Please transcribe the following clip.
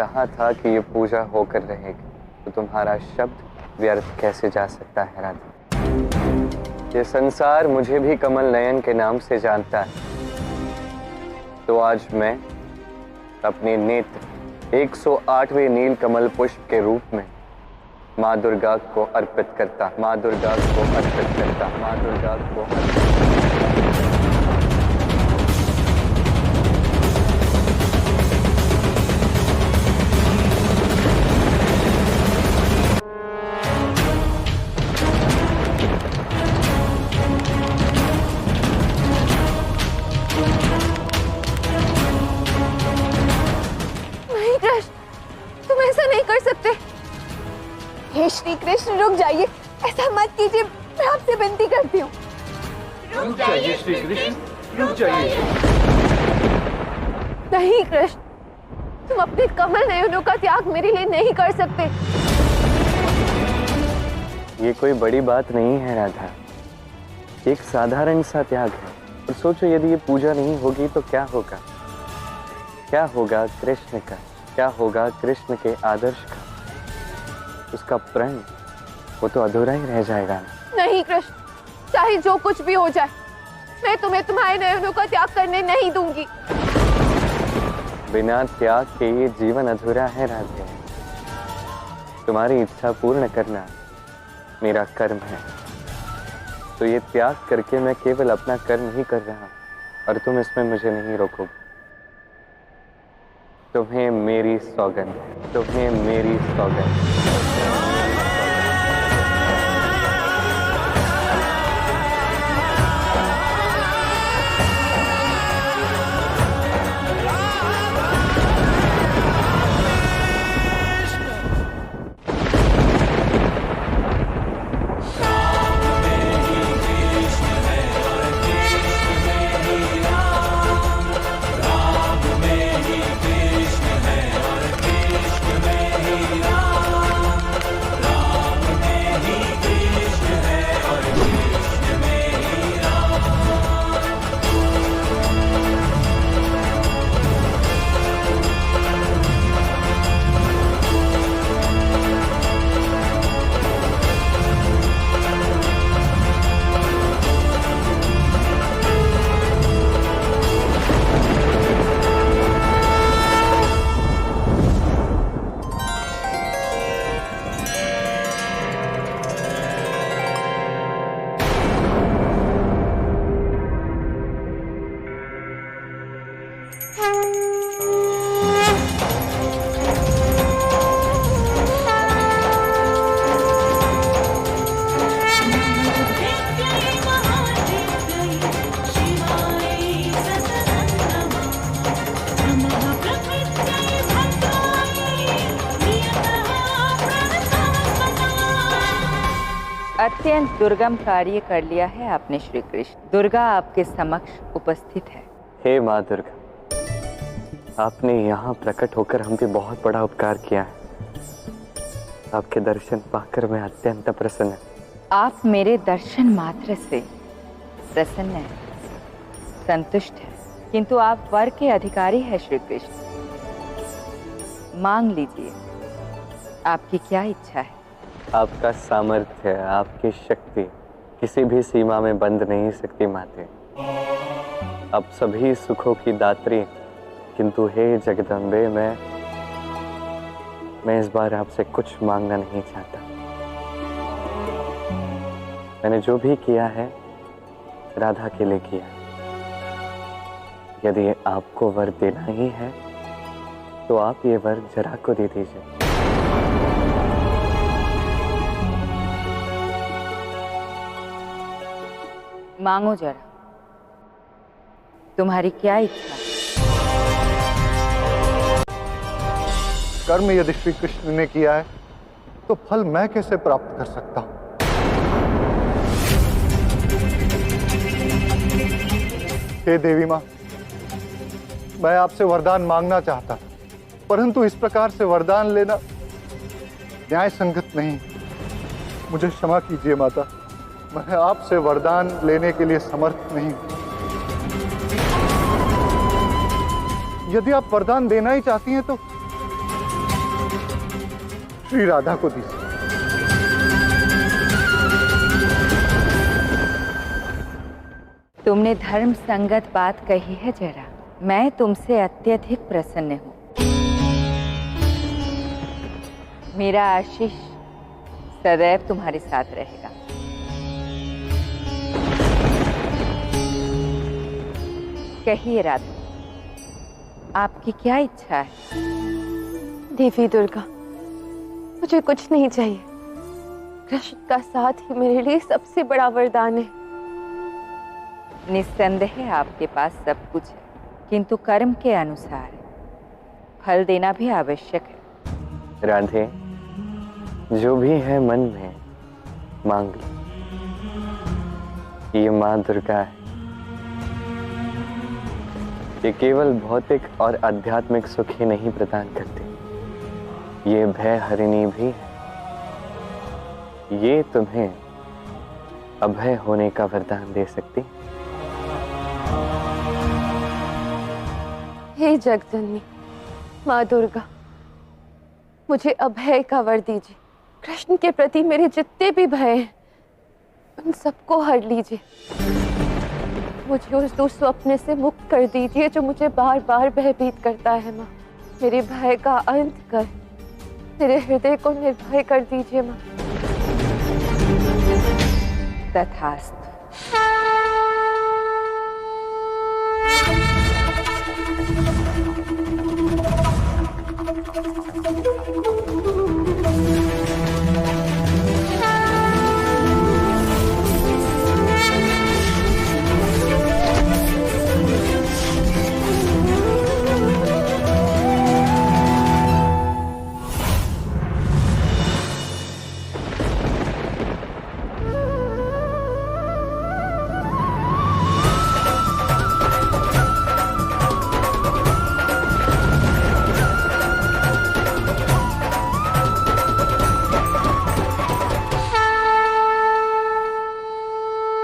कहा था कि ये पूजा होकर रहेगी, तो तुम्हारा शब्द व्यर्थ कैसे जा सकता है राधा? ये संसार मुझे भी कमल नयन के नाम से जानता है, तो आज मैं अपने नेत्र 108वें नील कमल पुष्प के रूप में माँ दुर्गा को अर्पित करता, माँ दुर्गा को अर्पित करता, माँ दुर्गा को अर्पित करता। हे श्री कृष्ण, रुक जाइए, ऐसा मत कीजिए, मैं आपसे विनती करती हूँ। रुक जाइए श्री कृष्ण, रुक जाइए। नहीं कृष्ण, तुम अपने कमल नयनों का त्याग मेरे लिए नहीं कर सकते। ये कोई बड़ी बात नहीं है राधा, एक साधारण सा त्याग है। और सोचो, यदि ये पूजा नहीं होगी तो क्या होगा? क्या होगा कृष्ण का, क्या होगा कृष्ण के आदर्श का? उसका प्रण वो तो अधूरा ही रह जाएगा ना। नहीं कृष्ण, चाहे जो कुछ भी हो जाए, मैं तुम्हें तुम्हारे नयनों का त्याग करने नहीं दूंगी। बिना त्याग के ये जीवन अधूरा है राधे। तुम्हारी इच्छा पूर्ण करना मेरा कर्म है, तो ये त्याग करके मैं केवल अपना कर्म ही कर रहा हूँ, और तुम इसमें मुझे नहीं रोकोगे। तुम्हें मेरी सौगंध है, तुम्हें मेरी सौगंध है। अत्यंत दुर्गम कार्य कर लिया है आपने श्री कृष्ण। दुर्गा आपके समक्ष उपस्थित है। हे माँ दुर्गा, आपने यहाँ प्रकट होकर हम पे बहुत बड़ा उपकार किया है। आपके दर्शन पाकर मैं अत्यंत प्रसन्न हूँ। आप मेरे दर्शन मात्र से प्रसन्न हैं, संतुष्ट हैं, किंतु आप वर के अधिकारी हैं श्री कृष्ण। मांग लीजिए, आपकी क्या इच्छा है? आपका सामर्थ्य, आपकी शक्ति किसी भी सीमा में बंध नहीं सकती माते। आप सभी सुखों की दात्री, किंतु हे जगदम्बे, मैं इस बार आपसे कुछ मांगना नहीं चाहता। मैंने जो भी किया है राधा के लिए किया। यदि आपको वर देना ही है तो आप ये वर जरा को दे दीजिए। मांगो जरा, तुम्हारी क्या इच्छा? कर्म यदि श्री कृष्ण ने किया है तो फल मैं कैसे प्राप्त कर सकता हूं? हे देवी मां, मैं आपसे वरदान मांगना चाहता था, परंतु इस प्रकार से वरदान लेना न्याय संगत नहीं। मुझे क्षमा कीजिए माता, मैं आपसे वरदान लेने के लिए समर्थ नहीं हूं। यदि आप वरदान देना ही चाहती हैं श्री राधा को दीजिए। तुमने धर्म संगत बात कही है जरा। मैं तुमसे अत्यधिक प्रसन्न हूँ। मेरा आशीष सदैव तुम्हारे साथ रहेगा। कहिए राधा, आपकी क्या इच्छा है? देवी दुर्गा, मुझे कुछ नहीं चाहिए। कृष्ण का साथ ही मेरे लिए सबसे बड़ा वरदान है। निस्संदेह आपके पास सब कुछ है, किंतु कर्म के अनुसार फल देना भी आवश्यक है। राधे, जो भी है मन में मांग लो। ये माँ दुर्गा है। ये केवल भौतिक और आध्यात्मिक सुख ही नहीं प्रदान करती, ये भय हरिणी भी है। ये तुम्हें अभय होने का वरदान दे सकती। हे जगजननी माँ दुर्गा, मुझे अभय का वर दीजिए। कृष्ण के प्रति मेरे जितने भी भय हैं, उन सबको हर लीजिए। मुझे उस दुस्वप्न से मुक्त कर दीजिए जो मुझे बार बार भयभीत करता है माँ। मेरे भय का अंत कर मेरे हृदय को निर्भय कर दीजिए माँ। तथास्तु।